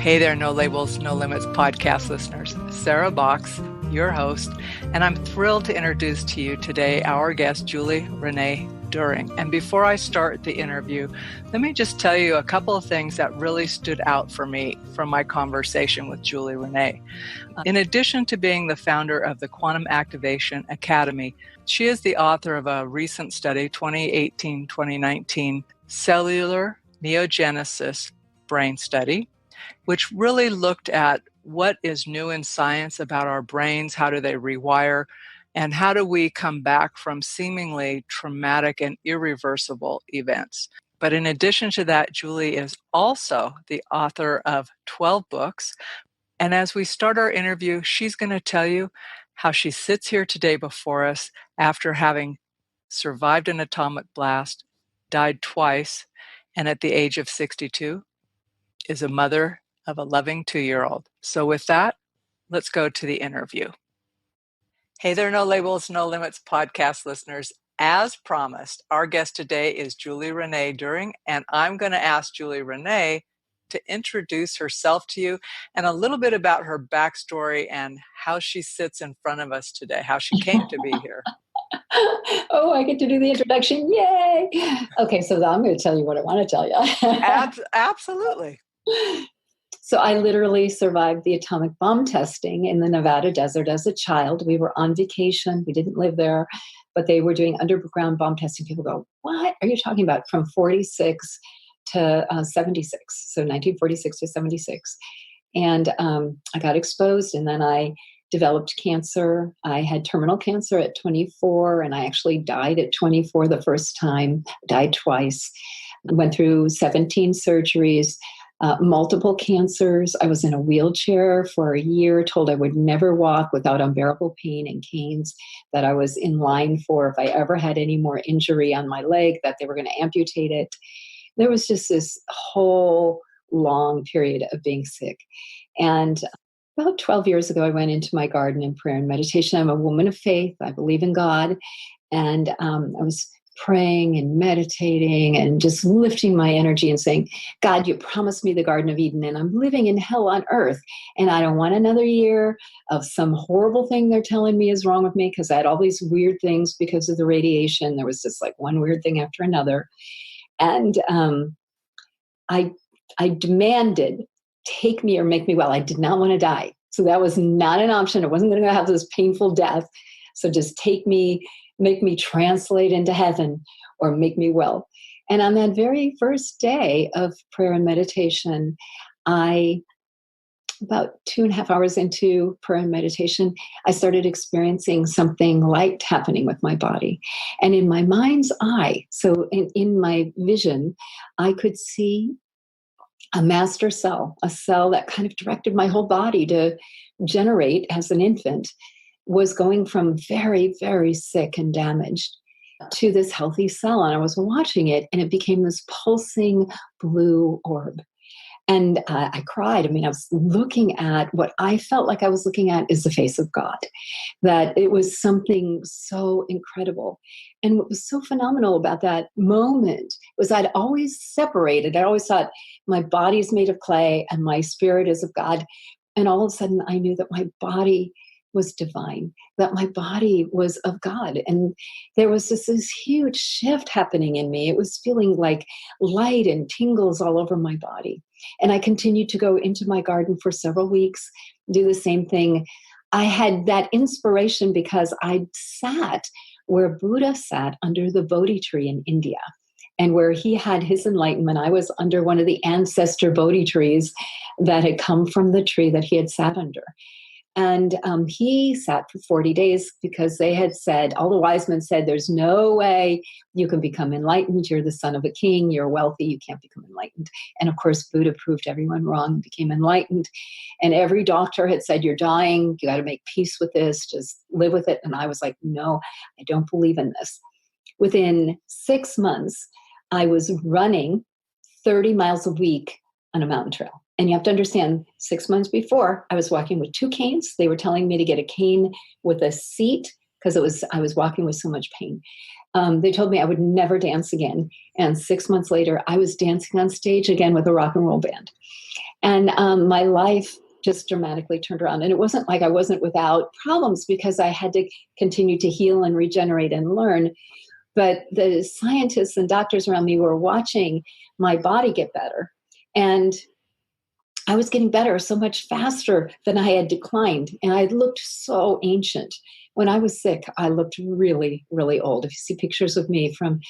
Hey there, No Labels, No Limits podcast listeners. Sarah Box, your host, and I'm thrilled to introduce to you today our guest, Julie Renee Doering. And before I start the interview, let me just tell you a couple of things that really stood out for me from my conversation with Julie Renee. In addition to being the founder of the Quantum Activation Academy, she is the author of a recent study, 2018-2019, Cellular Neogenesis Brain Study, which really looked at what is new in science about our brains, how do they rewire, and how do we come back from seemingly traumatic and irreversible events. But in addition to that, Julie is also the author of 12 books. And as we start our interview, she's going to tell you how she sits here today before us after having survived an atomic blast, died twice, and at the age of 62, is a mother of a loving 2-year-old. So with that, let's go to the interview. Hey there, No Labels, No Limits podcast listeners. As promised, our guest today is Julie Renee Doering, and I'm going to ask Julie Renee to introduce herself to you and a little bit about her backstory and how she sits in front of us today, how she came to be here. Oh, I get to do the introduction. Yay. Okay, so I'm going to tell you what I want to tell you. Absolutely. So I literally survived the atomic bomb testing in the Nevada desert as a child. We were on vacation. We didn't live there, but they were doing underground bomb testing. People go, what are you talking about? From 46 to 76. So 1946 to 76. And I got exposed, and then I developed cancer. I had terminal cancer at 24, and I actually died at 24 the first time, died twice. Went through 17 surgeries, multiple cancers. I was in a wheelchair for a year, told I would never walk without unbearable pain and canes, that I was in line for if I ever had any more injury on my leg, that they were going to amputate it. There was just this whole long period of being sick. And about 12 years ago, I went into my garden in prayer and meditation. I'm a woman of faith. I believe in God. And I was praying and meditating and just lifting my energy and saying, God, you promised me the Garden of Eden, and I'm living in hell on earth. And I don't want another year of some horrible thing they're telling me is wrong with me, because I had all these weird things because of the radiation. There was just like one weird thing after another. And I demanded, take me or make me well. I did not want to die. So that was not an option. I wasn't going to have this painful death. So just take me, make me translate into heaven, or make me well. And on that very first day of prayer and meditation, about 2.5 hours into prayer and meditation, I started experiencing something light happening with my body. And in my mind's eye, so in my vision, I could see a master cell, a cell that kind of directed my whole body to generate as an infant, was going from very, very sick and damaged to this healthy cell. And I was watching it, and it became this pulsing blue orb. And I cried. I mean, I was looking at what I felt like I was looking at is the face of God, that it was something so incredible. And what was so phenomenal about that moment was I'd always separated. I always thought my body is made of clay and my spirit is of God. And all of a sudden I knew that my body was divine, that my body was of God. And there was this huge shift happening in me. It was feeling like light and tingles all over my body. And I continued to go into my garden for several weeks, do the same thing. I had that inspiration because I sat where Buddha sat under the Bodhi tree in India. And where he had his enlightenment, I was under one of the ancestor Bodhi trees that had come from the tree that he had sat under. And he sat for 40 days because they had said, all the wise men said, there's no way you can become enlightened. You're the son of a king. You're wealthy. You can't become enlightened. And of course, Buddha proved everyone wrong and became enlightened. And every doctor had said, you're dying. You got to make peace with this. Just live with it. And I was like, no, I don't believe in this. Within 6 months, I was running 30 miles a week on a mountain trail. And you have to understand, 6 months before, I was walking with 2 canes. They were telling me to get a cane with a seat because I was walking with so much pain. They told me I would never dance again. And 6 months later, I was dancing on stage again with a rock and roll band. And my life just dramatically turned around. And it wasn't like I wasn't without problems, because I had to continue to heal and regenerate and learn. But the scientists and doctors around me were watching my body get better. And I was getting better so much faster than I had declined. And I looked so ancient. When I was sick, I looked really, really old. If you see pictures of me from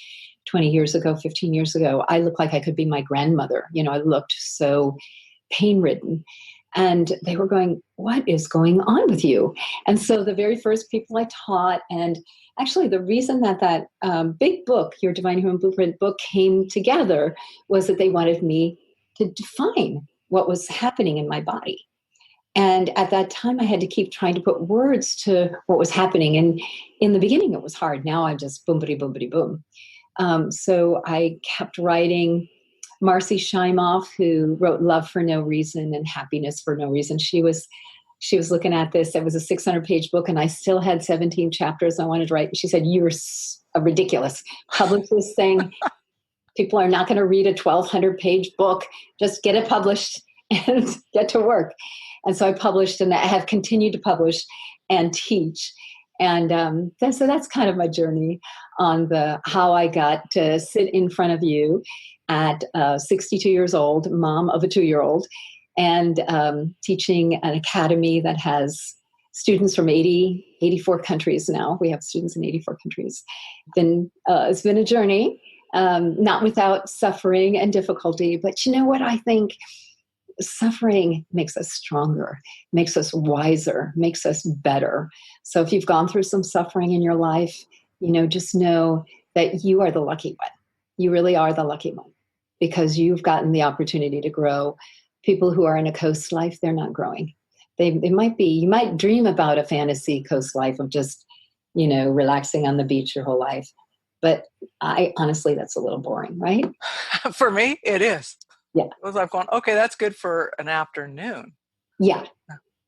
20 years ago, 15 years ago, I looked like I could be my grandmother. I looked so pain-ridden. And they were going, what is going on with you? And so the very first people I taught, and actually the reason that big book, Your Divine Human Blueprint book, came together was that they wanted me to define what was happening in my body. And at that time, I had to keep trying to put words to what was happening. And in the beginning, it was hard. Now I'm just boom-bitty, boom-bitty, boom. So I kept writing. Marci Shimoff, who wrote Love for No Reason and Happiness for No Reason, she was looking at this. It was a 600-page book, and I still had 17 chapters I wanted to write. And she said, "You're ridiculous. Publish this thing. People are not going to read a 1,200-page book. Just get it published and get to work." And so I published, and I have continued to publish and teach. And so that's kind of my journey on how I got to sit in front of you at 62 years old, mom of a 2-year-old, and teaching an academy that has students from 84 countries now. We have students in 84 countries. It's been a journey, not without suffering and difficulty. But you know what? I think suffering makes us stronger, makes us wiser, makes us better. So if you've gone through some suffering in your life, just know that you are the lucky one. You really are the lucky one, because you've gotten the opportunity to grow. People who are in a coast life, they're not growing. You might dream about a fantasy coast life of just, relaxing on the beach your whole life. But honestly, that's a little boring, right? For me, it is. Yeah. It was like going, okay, that's good for an afternoon. Yeah.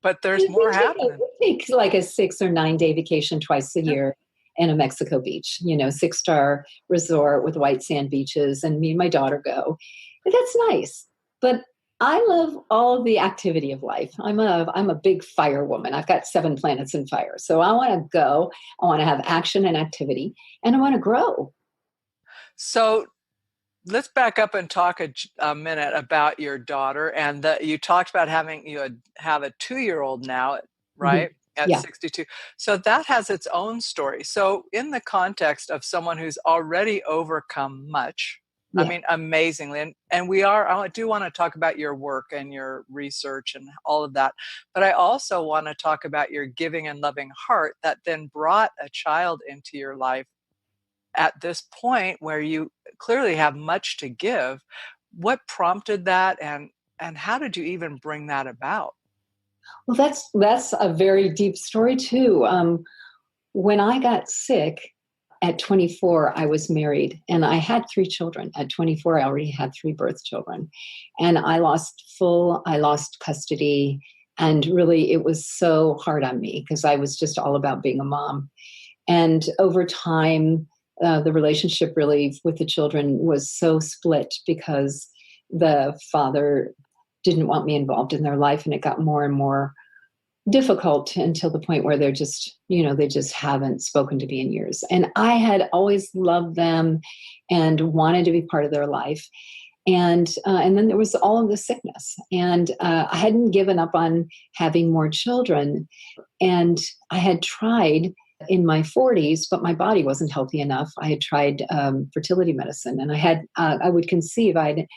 But there's more happening. We take like a 6 or 9 day vacation twice a year in a Mexico beach, 6-star resort with white sand beaches, and me and my daughter go. That's nice. But I love all the activity of life. I'm a big fire woman. I've got 7 planets in fire. So I want to go, I want to have action and activity, and I want to grow. So let's back up and talk a minute about your daughter. And you talked about you have a 2-year-old now, right? Mm-hmm. At 62. So that has its own story. So in the context of someone who's already overcome much, I mean, amazingly, and I do want to talk about your work and your research and all of that, but I also want to talk about your giving and loving heart that then brought a child into your life at this point where you clearly have much to give. What prompted that, and how did you even bring that about? Well, that's a very deep story too. When I got sick at 24, I was married, and I had 3 children. At 24, I already had 3 birth children, and I lost custody. And really, it was so hard on me because I was just all about being a mom. And over time, the relationship really with the children was so split because the father didn't want me involved in their life, and it got more and more difficult until the point where they just haven't spoken to me in years. And I had always loved them and wanted to be part of their life. And then there was all of the sickness, and I hadn't given up on having more children. And I had tried in my 40s, but my body wasn't healthy enough. I had tried fertility medicine, and I would conceive. I'd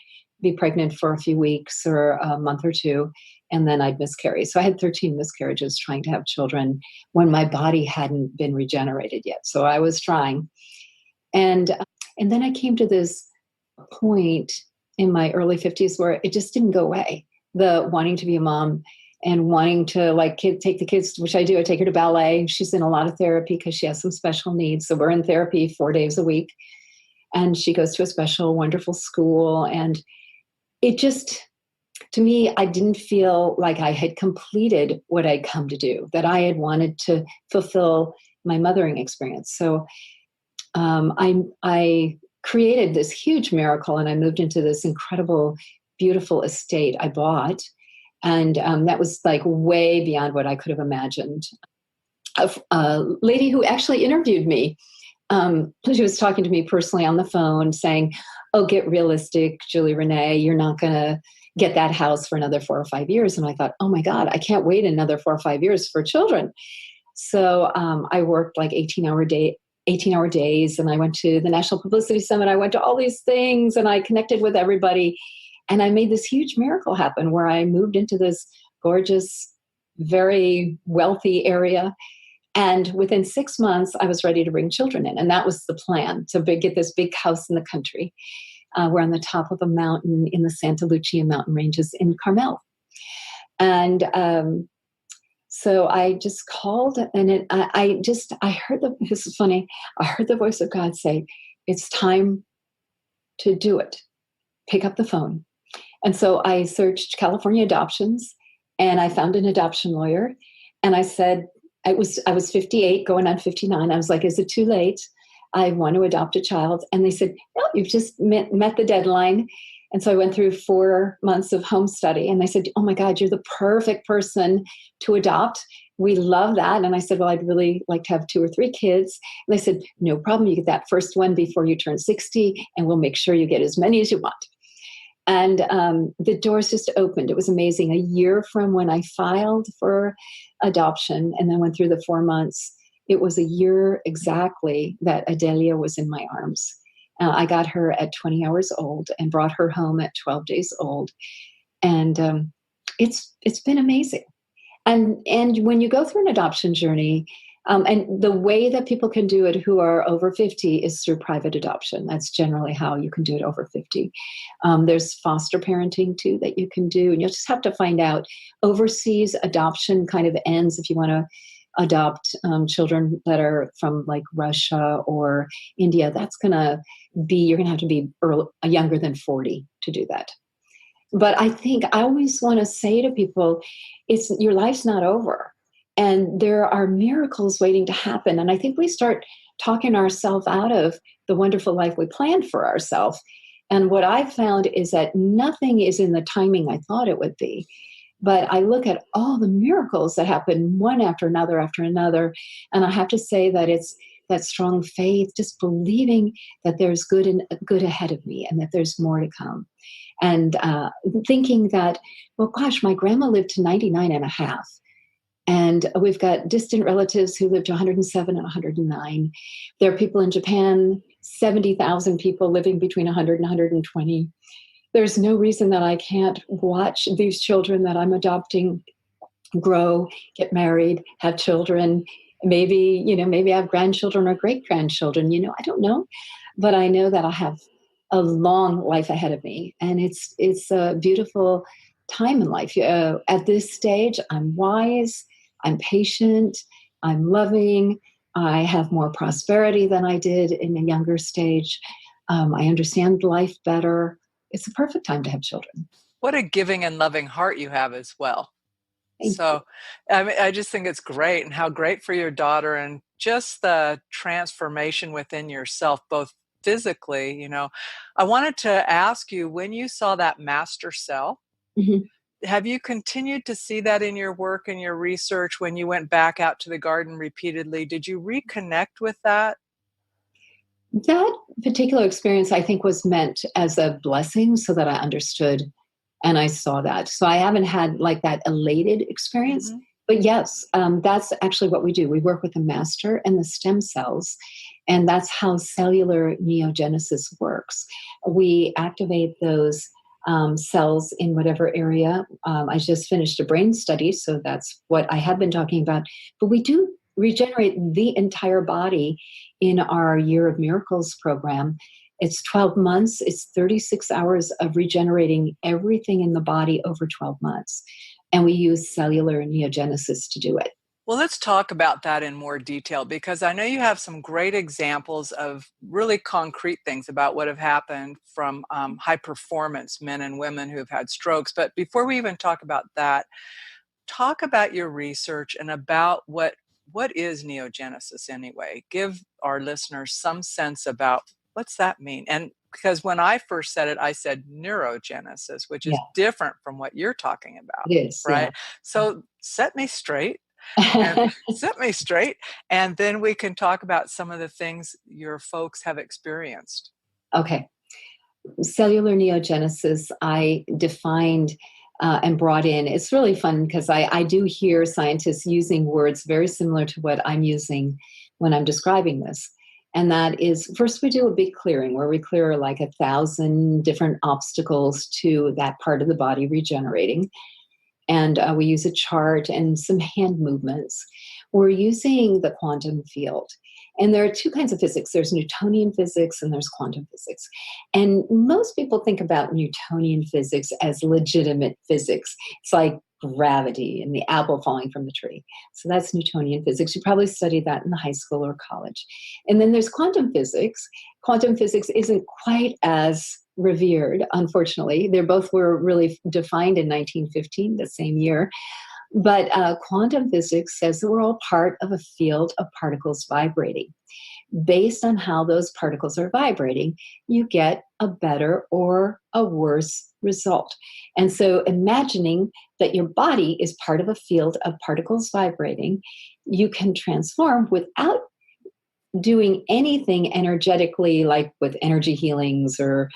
be pregnant for a few weeks or a month or 2, and then I'd miscarry. So I had 13 miscarriages trying to have children when my body hadn't been regenerated yet. So I was trying. And then I came to this point in my early 50s where it just didn't go away. The wanting to be a mom and wanting to take the kids, which I do. I take her to ballet. She's in a lot of therapy because she has some special needs. So we're in therapy 4 days a week. And she goes to a special, wonderful school. And it just, to me, I didn't feel like I had completed what I'd come to do, that I had wanted to fulfill my mothering experience. So I created this huge miracle, and I moved into this incredible beautiful estate I bought. And that was like way beyond what I could have imagined. A lady who actually interviewed me, she was talking to me personally on the phone saying, oh, get realistic, Julie Renee, you're not going to get that house for another 4 or 5 years. And I thought, oh my God, I can't wait another 4 or 5 years for children. So I worked like 18-hour days, and I went to the National Publicity Summit. I went to all these things, and I connected with everybody. And I made this huge miracle happen where I moved into this gorgeous, very wealthy area. And within 6 months, I was ready to bring children in. And that was the plan, to get this big house in the country. We're on the top of a mountain in the Santa Lucia mountain ranges in Carmel. And so I just called, and I heard this is funny, I heard the voice of God say, it's time to do it. Pick up the phone. And so I searched California adoptions, and I found an adoption lawyer. And I said, I was 58, going on 59. I was like, is it too late? I want to adopt a child. And they said, no, you've just met the deadline. And so I went through 4 months of home study, and they said, oh my God, you're the perfect person to adopt. We love that. And I said, well, I'd really like to have 2 or 3 kids. And they said, no problem. You get that first one before you turn 60, and we'll make sure you get as many as you want. And the doors just opened. It was amazing. A year from when I filed for adoption and then went through the 4 months, it was a year exactly that Adelia was in my arms. I got her at 20 hours old and brought her home at 12 days old. And it's been amazing. And when you go through an adoption journey, and the way that people can do it who are over 50 is through private adoption. That's generally how you can do it over 50. There's foster parenting too that you can do. And you'll just have to find out. Overseas adoption kind of ends if you want to adopt children that are from like Russia or India. That's going to be, you're going to have to be younger than 40 to do that. But I think I always want to say to people, your life's not over. And there are miracles waiting to happen. And I think we start talking ourselves out of the wonderful life we planned for ourselves. And what I've found is that nothing is in the timing I thought it would be. But I look at all the miracles that happen one after another. And I have to say that it's that strong faith, just believing that there's good ahead of me and that there's more to come. And thinking that, well, gosh, my grandma lived to 99 and a half. And we've got distant relatives who lived to 107 and 109. There are people in Japan, 70,000 people living between 100 and 120. There's no reason that I can't watch these children that I'm adopting grow, get married, have children. Maybe I have grandchildren or great-grandchildren. I don't know. But I know that I'll have a long life ahead of me. And it's a beautiful time in life. At this stage, I'm wise. I'm patient, I'm loving, I have more prosperity than I did in a younger stage. I understand life better. It's a perfect time to have children. What a giving and loving heart you have as well. So I just think it's great, and how great for your daughter, and just the transformation within yourself, both physically. I wanted to ask you, when you saw that master cell, mm-hmm. Have you continued to see that in your work and your research when you went back out to the garden repeatedly? Did you reconnect with that? That particular experience, I think, was meant as a blessing so that I understood and I saw that. So I haven't had like that elated experience. Mm-hmm. But yes, that's actually what we do. We work with the master and the stem cells. And that's how cellular neogenesis works. We activate those cells in whatever area. I just finished a brain study, so that's what I have been talking about. But we do regenerate the entire body in our Year of Miracles program. It's 12 months. It's 36 hours of regenerating everything in the body over 12 months. And we use cellular neogenesis to do it. Well, let's talk about that in more detail, because I know you have some great examples of really concrete things about what have happened from high performance men and women who have had strokes. But before we even talk about that, talk about your research and about what is neogenesis anyway. Give our listeners some sense about what's that mean, and because when I first said it, I said neurogenesis, which is Yeah, different from what you're talking about, it is. Yeah. right? So set me straight and set me straight, and then we can talk about some of the things your folks have experienced. Okay. Cellular neogenesis, I defined and brought in. It's really fun because I do hear scientists using words very similar to what I'm using when I'm describing this. And that is, first we do a big clearing where we clear like 1,000 different obstacles to that part of the body regenerating. And we use a chart and some hand movements. We're using the quantum field. And there are two kinds of physics. There's Newtonian physics and there's quantum physics. And most people think about Newtonian physics as legitimate physics. It's like gravity and the apple falling from the tree. So that's Newtonian physics. You probably studied that in high school or college. And then there's quantum physics. Quantum physics isn't quite as revered, unfortunately. They both were really defined in 1915, the same year. But quantum physics says that we're all part of a field of particles vibrating. Based on how those particles are vibrating, you get a better or a worse result. And so imagining that your body is part of a field of particles vibrating, you can transform without doing anything energetically, like with energy healings or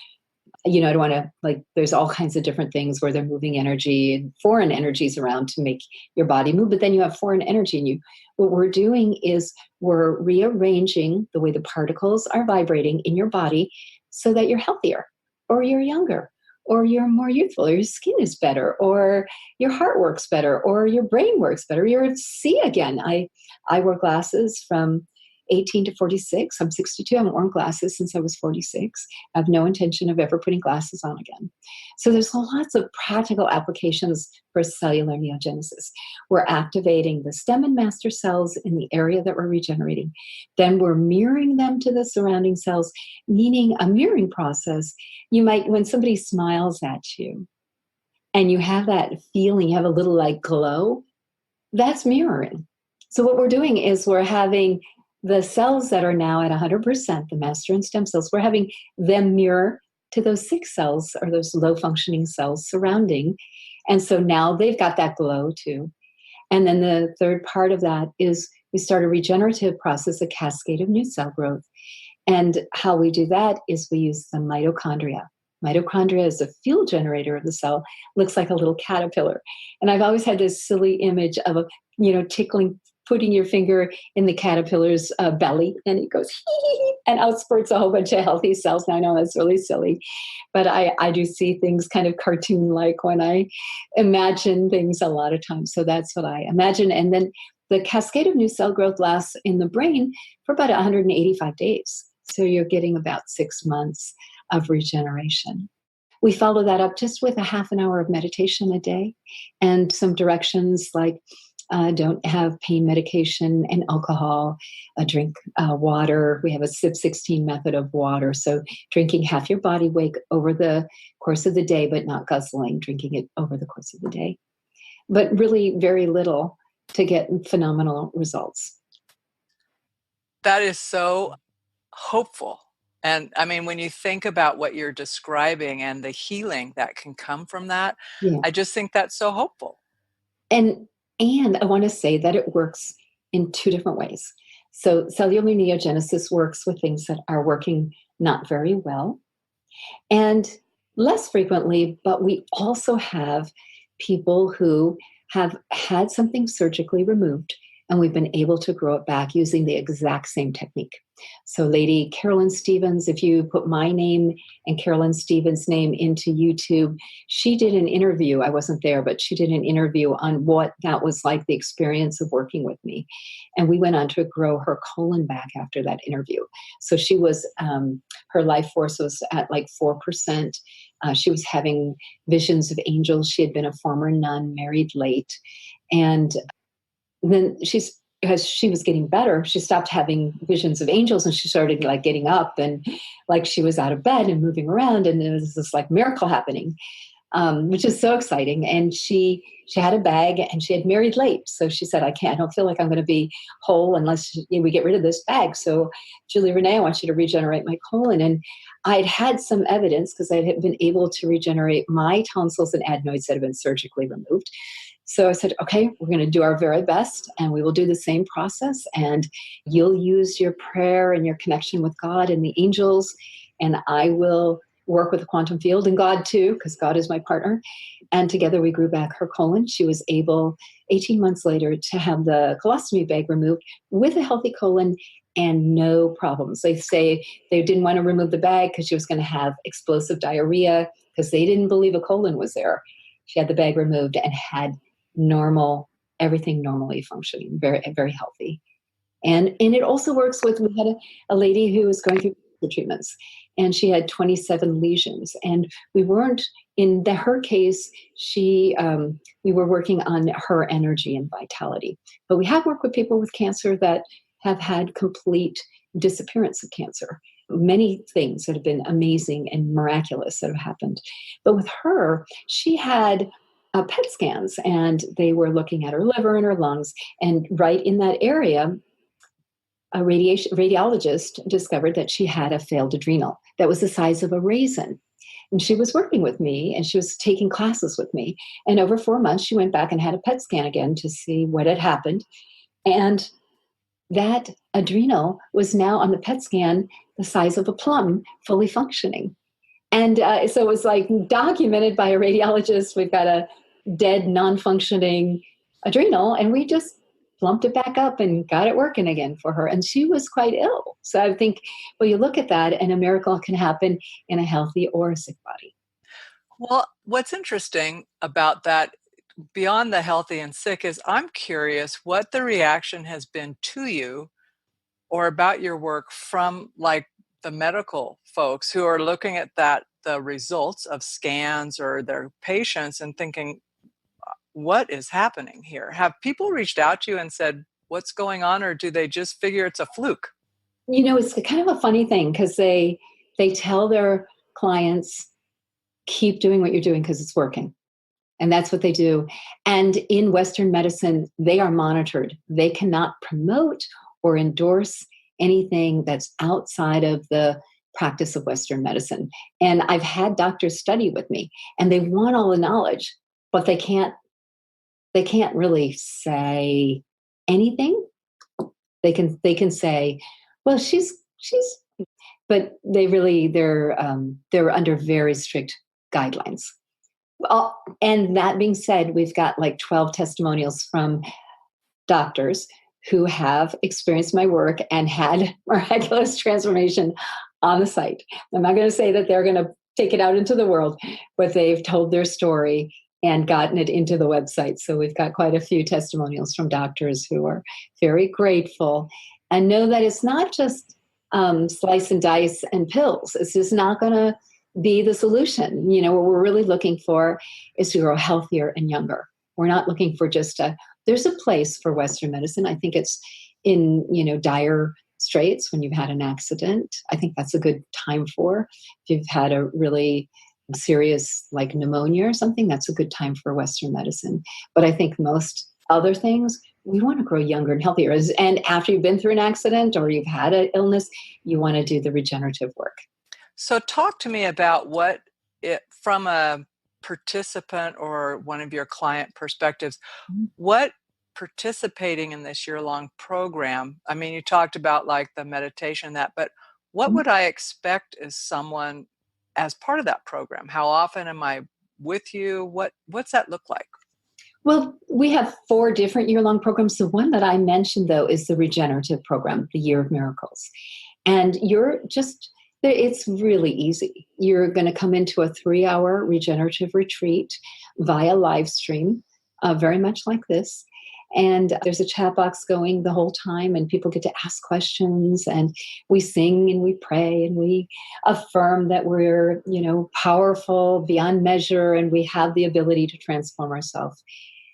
I don't want to, like, there's all kinds of different things where they're moving energy and foreign energies around to make your body move, but then you have foreign energy in you. What we're doing is we're rearranging the way the particles are vibrating in your body so that you're healthier, or you're younger, or you're more youthful, or your skin is better, or your heart works better, or your brain works better, you're see again. I wear glasses from 18 to 46. I'm 62. I haven't worn glasses since I was 46. I have no intention of ever putting glasses on again. So there's lots of practical applications for cellular neogenesis. We're activating the stem and master cells in the area that we're regenerating. Then we're mirroring them to the surrounding cells, meaning a mirroring process. You might, when somebody smiles at you and you have that feeling, you have a little like glow, that's mirroring. So what we're doing is we're having the cells that are now at 100%, the master and stem cells, we're having them mirror to those sick cells or those low functioning cells surrounding. And so now they've got that glow too. And then the third part of that is we start a regenerative process, a cascade of new cell growth. And how we do that is we use the mitochondria. Mitochondria is a fuel generator of the cell, looks like a little caterpillar. And I've always had this silly image of tickling, putting your finger in the caterpillar's belly, and it goes hee, and out spurts a whole bunch of healthy cells. Now I know that's really silly, but I do see things kind of cartoon-like when I imagine things a lot of times. So that's what I imagine. And then the cascade of new cell growth lasts in the brain for about 185 days. So you're getting about 6 months of regeneration. We follow that up just with a half an hour of meditation a day and some directions like don't have pain medication and alcohol, drink water. We have a SIP 16 method of water. So drinking half your body weight over the course of the day, but not guzzling, drinking it over the course of the day. But really very little to get phenomenal results. That is so hopeful. And I mean, when you think about what you're describing and the healing that can come from that, Yeah. I just think that's so hopeful. And I want to say that it works in two different ways. So cellular neogenesis works with things that are working not very well and less frequently, but we also have people who have had something surgically removed and we've been able to grow it back using the exact same technique. So Lady Carolyn Stevens, if you put my name and Carolyn Stevens' name into YouTube, she did an interview. I wasn't there, but she did an interview on what that was like, the experience of working with me. And we went on to grow her colon back after that interview. So she was, her life force was at like 4%. She was having visions of angels. She had been a former nun, married late. And then as she was getting better, she stopped having visions of angels and she started like getting up and like she was out of bed and moving around and there was this like miracle happening. which is so exciting. And she had a bag, and she had married late. So she said, I don't feel like I'm going to be whole unless we get rid of this bag. So Julie Renee, I want you to regenerate my colon. And I'd had some evidence because I had been able to regenerate my tonsils and adenoids that had been surgically removed. So I said, okay, we're going to do our very best, and we will do the same process. And you'll use your prayer and your connection with God and the angels, and I will work with the quantum field and God too, because God is my partner. And together we grew back her colon. She was able, 18 months later, to have the colostomy bag removed with a healthy colon and no problems. They say they didn't want to remove the bag because she was going to have explosive diarrhea because they didn't believe a colon was there. She had the bag removed and had everything normally functioning, very, very healthy. And it also works with, we had a lady who was going through the treatments, and she had 27 lesions. And we weren't, in her case, we were working on her energy and vitality. But we have worked with people with cancer that have had complete disappearance of cancer. Many things that have been amazing and miraculous that have happened. But with her, she had PET scans, and they were looking at her liver and her lungs. And right in that area, a radiologist discovered that she had a failed adrenal that was the size of a raisin. And she was working with me, and she was taking classes with me. And over 4 months, she went back and had a PET scan again to see what had happened. And that adrenal was now on the PET scan the size of a plum, fully functioning. And so it was like documented by a radiologist. We've got a dead, non-functioning adrenal, and we just plumped it back up and got it working again for her. And she was quite ill. So I think, well, you look at that, and a miracle can happen in a healthy or a sick body. Well, what's interesting about that, beyond the healthy and sick, is I'm curious what the reaction has been to you or about your work from like the medical folks who are looking at the results of scans or their patients and thinking, what is happening here? Have people reached out to you and said, what's going on? Or do they just figure it's a fluke? It's kind of a funny thing because they tell their clients, keep doing what you're doing because it's working. And that's what they do. And in Western medicine, they are monitored. They cannot promote or endorse anything that's outside of the practice of Western medicine. And I've had doctors study with me, and they want all the knowledge, but they can't really say anything. They can say, well, she's, but they're under very strict guidelines. Well, and that being said, we've got like 12 testimonials from doctors who have experienced my work and had miraculous transformation on the site. I'm not going to say that they're going to take it out into the world, but they've told their story and gotten it into the website. So we've got quite a few testimonials from doctors who are very grateful and know that it's not just slice and dice and pills. It's just not going to be the solution. What we're really looking for is to grow healthier and younger. We're not looking for just there's a place for Western medicine. I think it's in, dire straits when you've had an accident. I think that's a good time for. If you've had a really serious like pneumonia or something, that's a good time for Western medicine. But I think most other things, we want to grow younger and healthier. And after you've been through an accident or you've had an illness, you want to do the regenerative work. So talk to me about from a participant or one of your client perspectives, what participating in this year-long program, I mean, you talked about like the meditation, but what would I expect as someone as part of that program? How often am I with you? What's that look like? Well, we have 4 different year-long programs. The one that I mentioned, though, is the regenerative program, the Year of Miracles. And it's really easy. You're going to come into a 3-hour regenerative retreat via live stream, very much like this. And there's a chat box going the whole time, and people get to ask questions, and we sing and we pray and we affirm that we're, powerful beyond measure, and we have the ability to transform ourselves.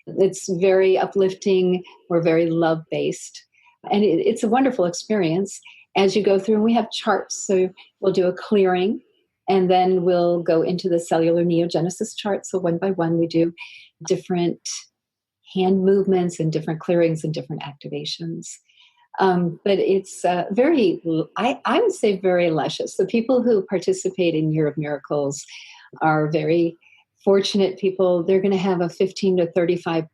It's very uplifting. We're very love-based, and it's a wonderful experience as you go through. And we have charts, so we'll do a clearing And then we'll go into the cellular neogenesis chart. So one by one, we do different hand movements and different clearings and different activations. But it's I would say very luscious. The people who participate in Year of Miracles are very fortunate people. They're going to have a 15 to 35%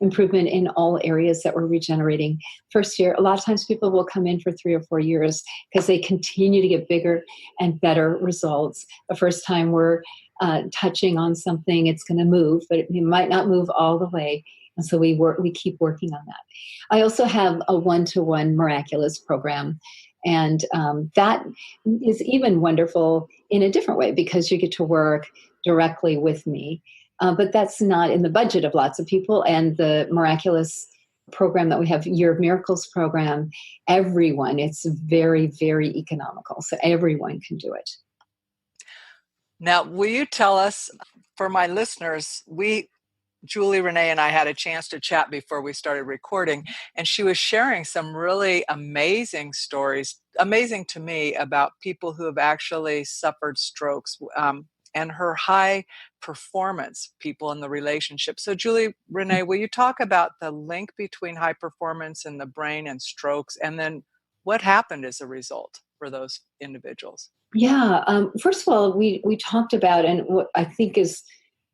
improvement in all areas that we're regenerating. First year, a lot of times people will come in for 3 or 4 years because they continue to get bigger and better results. The first time we're touching on something, it's going to move, but it might not move all the way. And so we keep working on that. I also have a one-to-one miraculous program. And that is even wonderful in a different way because you get to work directly with me. But that's not in the budget of lots of people. And the miraculous program that we have, Year of Miracles program, it's very, very economical. So everyone can do it. Now, will you tell us, for my listeners, Julie Renee and I had a chance to chat before we started recording, and she was sharing some really amazing stories, amazing to me, about people who have actually suffered strokes, and her high performance people in the relationship. So Julie Renee, will you talk about the link between high performance in the brain and strokes, and then what happened as a result for those individuals? Yeah. First of all, we talked about, and what I think is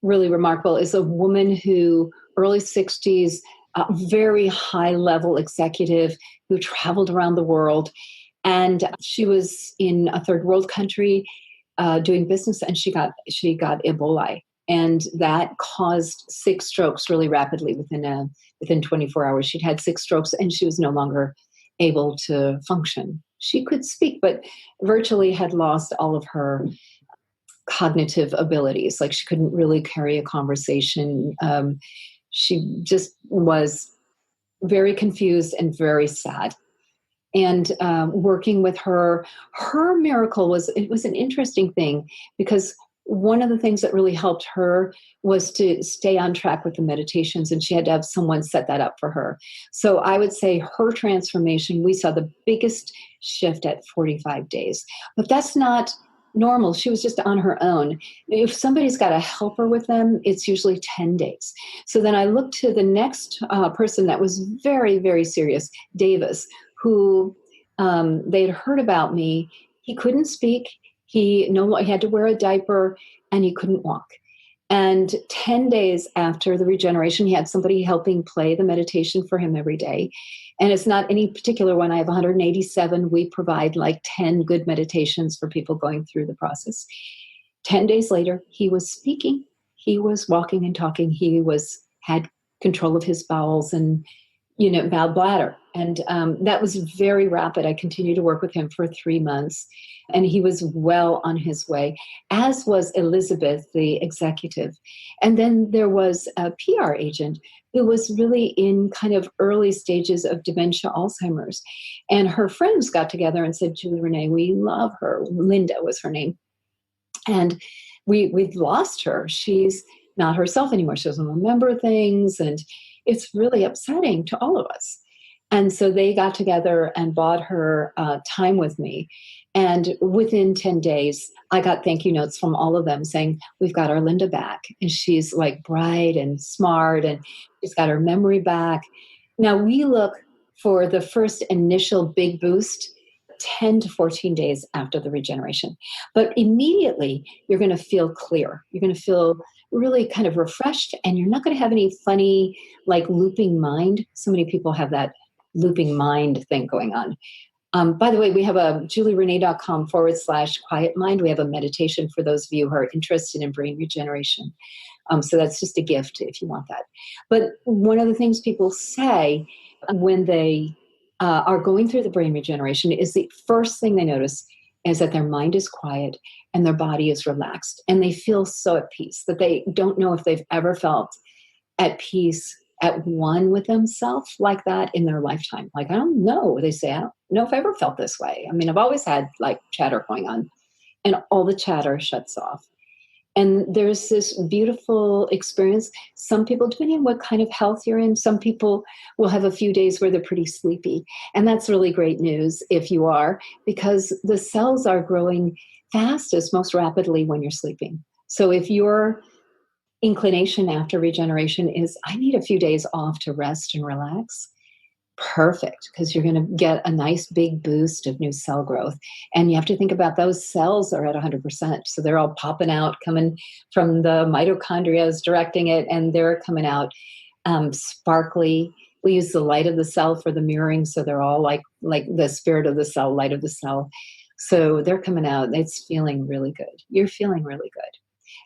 really remarkable is a woman who, early 60s, very high level executive who traveled around the world. And she was in a third world country doing business, and she got Ebola. And that caused 6 strokes really rapidly within 24 hours. She'd had 6 strokes and she was no longer able to function. She could speak, but virtually had lost all of her cognitive abilities. Like she couldn't really carry a conversation. She just was very confused and very sad. And working with her miracle was an interesting thing, because one of the things that really helped her was to stay on track with the meditations, and she had to have someone set that up for her. So I would say her transformation, we saw the biggest shift at 45 days. But that's not normal. She was just on her own. If somebody's got to help her with them, it's usually 10 days. So then I looked to the next person that was very, very serious, Davis, who they had heard about me. He couldn't speak. He had to wear a diaper, and he couldn't walk. And 10 days after the regeneration, he had somebody helping play the meditation for him every day. And it's not any particular one. I have 187. We provide like 10 good meditations for people going through the process. 10 days later, he was speaking. He was walking and talking. He had control of his bowels and bowel bladder. And that was very rapid. I continued to work with him for 3 months, and he was well on his way, as was Elizabeth, the executive. And then there was a PR agent who was really in kind of early stages of dementia, Alzheimer's. And her friends got together and said, Julie Renee, we love her. Linda was her name. And we've lost her. She's not herself anymore. She doesn't remember things. And it's really upsetting to all of us. And so they got together and bought her time with me. And within 10 days, I got thank you notes from all of them saying, we've got our Linda back. And she's like bright and smart, and she's got her memory back. Now we look for the first initial big boost 10 to 14 days after the regeneration. But immediately you're going to feel clear. You're going to feel really kind of refreshed, and you're not going to have any funny, like looping mind. So many people have that looping mind thing going on. By the way, we have a julierenee.com/quiet mind. We have a meditation for those of you who are interested in brain regeneration. So that's just a gift if you want that. But one of the things people say when they are going through the brain regeneration is the first thing they notice is that their mind is quiet and their body is relaxed. And they feel so at peace that they don't know if they've ever felt at peace, at one with themselves like that in their lifetime. Like, I don't know. They say, I don't know if I ever felt this way. I mean, I've always had like chatter going on, and all the chatter shuts off. And there's this beautiful experience. Some people, depending on what kind of health you're in, some people will have a few days where they're pretty sleepy. And that's really great news if you are, because the cells are growing fastest, most rapidly when you're sleeping. So if your inclination after regeneration is, I need a few days off to rest and relax, perfect, because you're going to get a nice big boost of new cell growth. And you have to think about those cells are at 100%. So they're all popping out, coming from the mitochondria is directing it, and they're coming out sparkly. We use the light of the cell for the mirroring. So they're all like the spirit of the cell, light of the cell. So they're coming out. It's feeling really good. You're feeling really good.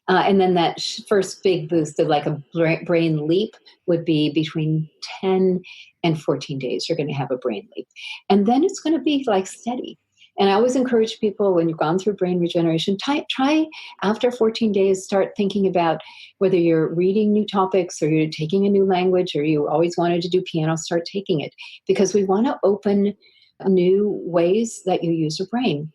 And then that first big boost of like a brain leap would be between 10 and 14 days. You're going to have a brain leap. And then it's going to be like steady. And I always encourage people, when you've gone through brain regeneration, try after 14 days, start thinking about whether you're reading new topics or you're taking a new language or you always wanted to do piano, start taking it. Because we want to open new ways that you use your brain.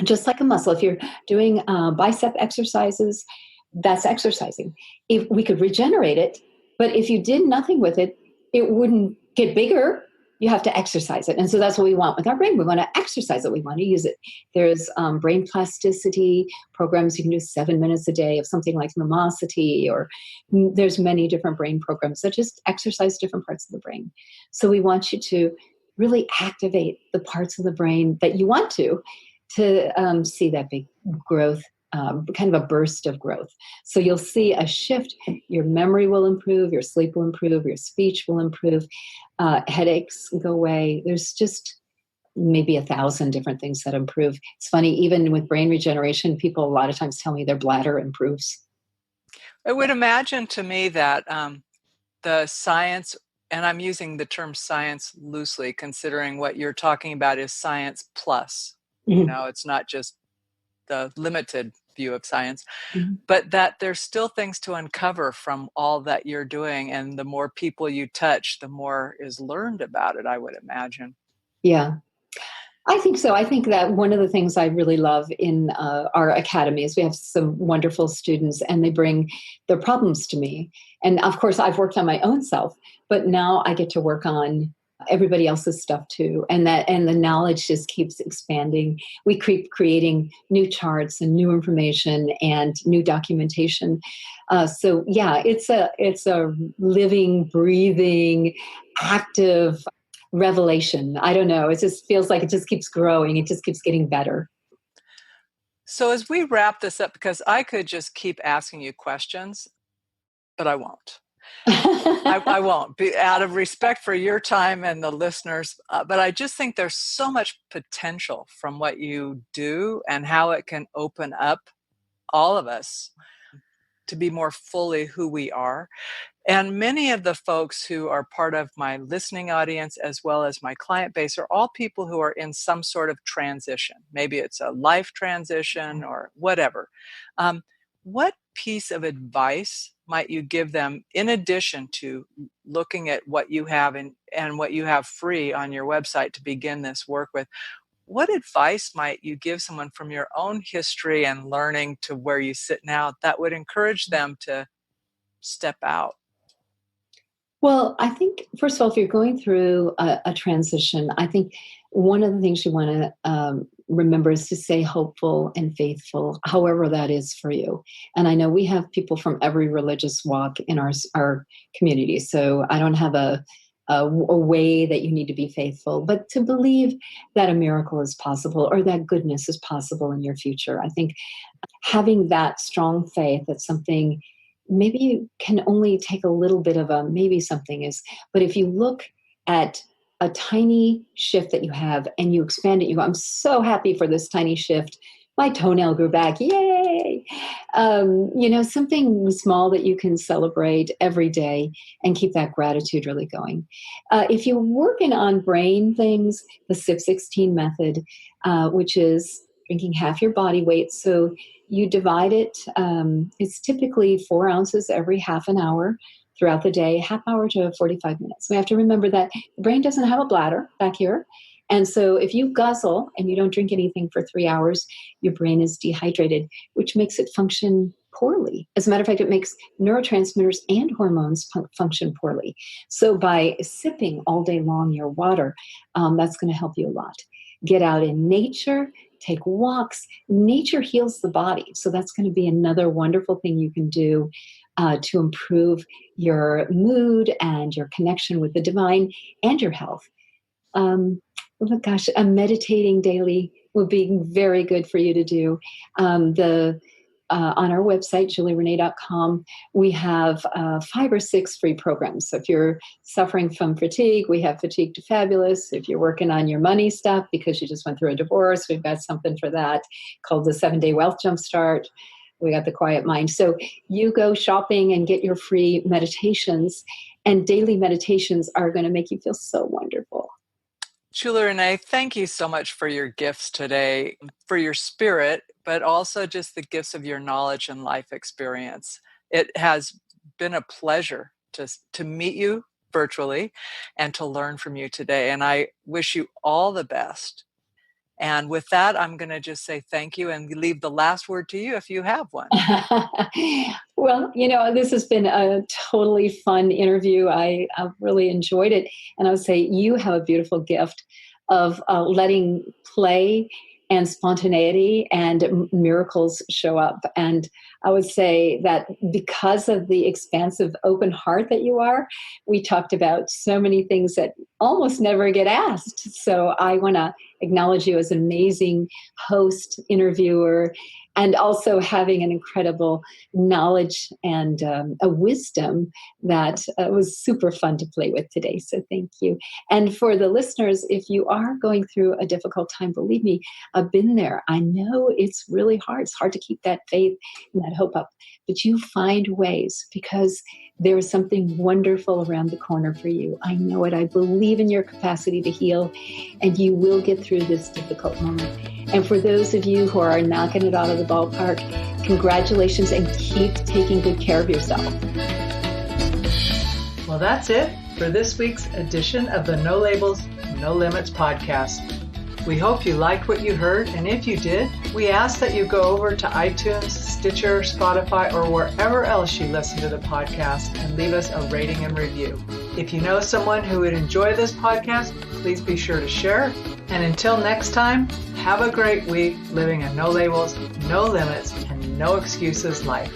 Just like a muscle, if you're doing bicep exercises, that's exercising. If we could regenerate it, but if you did nothing with it, it wouldn't get bigger. You have to exercise it. And so that's what we want with our brain. We want to exercise it. We want to use it. There's brain plasticity programs. You can do 7 minutes a day of something like lumosity, or there's many different brain programs that just exercise different parts of the brain. So we want you to really activate the parts of the brain that you want to see that big growth, kind of a burst of growth. So you'll see a shift. Your memory will improve, your sleep will improve, your speech will improve, headaches will go away. There's just maybe 1,000 different things that improve. It's funny, even with brain regeneration, people a lot of times tell me their bladder improves. I would imagine to me that the science, and I'm using the term science loosely, considering what you're talking about is science plus. Mm-hmm. It's not just the limited view of science, Mm-hmm. but that there's still things to uncover from all that you're doing. And the more people you touch, the more is learned about it, I would imagine. Yeah. I think so. I think that one of the things I really love in our academy is we have some wonderful students, and they bring their problems to me. And of course, I've worked on my own self, but now I get to work on everybody else's stuff too. And the knowledge just keeps expanding. We keep creating new charts and new information and new documentation. So yeah, it's a living, breathing, active revelation. I don't know. It just feels like it just keeps growing. It just keeps getting better. So as we wrap this up, because I could just keep asking you questions, but I won't. I won't, be out of respect for your time and the listeners. But I just think there's so much potential from what you do and how it can open up all of us to be more fully who we are. And many of the folks who are part of my listening audience, as well as my client base, are all people who are in some sort of transition. Maybe it's a life transition or whatever. What piece of advice might you give them in addition to looking at what you have and what you have free on your website to begin this work with? What advice might you give someone from your own history and learning to where you sit now that would encourage them to step out? Well, I think, first of all, if you're going through a transition, I think one of the things you want to remember is to stay hopeful and faithful, however that is for you. And I know we have people from every religious walk in our community, so I don't have a way that you need to be faithful, but to believe that a miracle is possible or that goodness is possible in your future. I think having that strong faith that something maybe you can only take a little bit of maybe something is, but if you look at a tiny shift that you have and you expand it, you go, I'm so happy for this tiny shift. My toenail grew back. Yay. Something small that you can celebrate every day and keep that gratitude really going. If you're working on brain things, the 6-16 method, which is drinking half your body weight. So you divide it. It's typically 4 ounces every half an hour throughout the day, half hour to 45 minutes. We have to remember that the brain doesn't have a bladder back here. And so if you guzzle and you don't drink anything for 3 hours, your brain is dehydrated, which makes it function poorly. As a matter of fact, it makes neurotransmitters and hormones function poorly. So by sipping all day long your water, that's going to help you a lot. Get out in nature, take walks. Nature heals the body. So that's going to be another wonderful thing you can do to improve your mood and your connection with the divine and your health. Oh gosh, meditating daily would be very good for you to do. On our website, julierenee.com, we have 5 or 6 free programs. So if you're suffering from fatigue, we have Fatigue to Fabulous. If you're working on your money stuff because you just went through a divorce, we've got something for that called the 7-Day Wealth Jumpstart. We got the Quiet Mind. So you go shopping and get your free meditations, and daily meditations are going to make you feel so wonderful. Julie Renee, thank you so much for your gifts today, for your spirit, but also just the gifts of your knowledge and life experience. It has been a pleasure to meet you virtually and to learn from you today. And I wish you all the best. And with that, I'm going to just say thank you and leave the last word to you if you have one. Well, this has been a totally fun interview. I've really enjoyed it. And I would say you have a beautiful gift of letting play and spontaneity and miracles show up. And I would say that because of the expansive open heart that you are, we talked about so many things that almost never get asked. So I want to acknowledge you as an amazing host, interviewer, and also having an incredible knowledge and a wisdom that was super fun to play with today. So thank you. And for the listeners, if you are going through a difficult time, believe me, I've been there. I know it's really hard. It's hard to keep that faith and that hope up. But you find ways because there is something wonderful around the corner for you. I know it. I believe in your capacity to heal, and you will get through this difficult moment. And for those of you who are knocking it out of the ballpark, congratulations, and keep taking good care of yourself. Well, that's it for this week's edition of the No Labels, No Limits podcast. We hope you liked what you heard, and if you did, we ask that you go over to iTunes, Stitcher, Spotify, or wherever else you listen to the podcast and leave us a rating and review. If you know someone who would enjoy this podcast, please be sure to share it. And until next time, have a great week living a no labels, no limits, and no excuses life.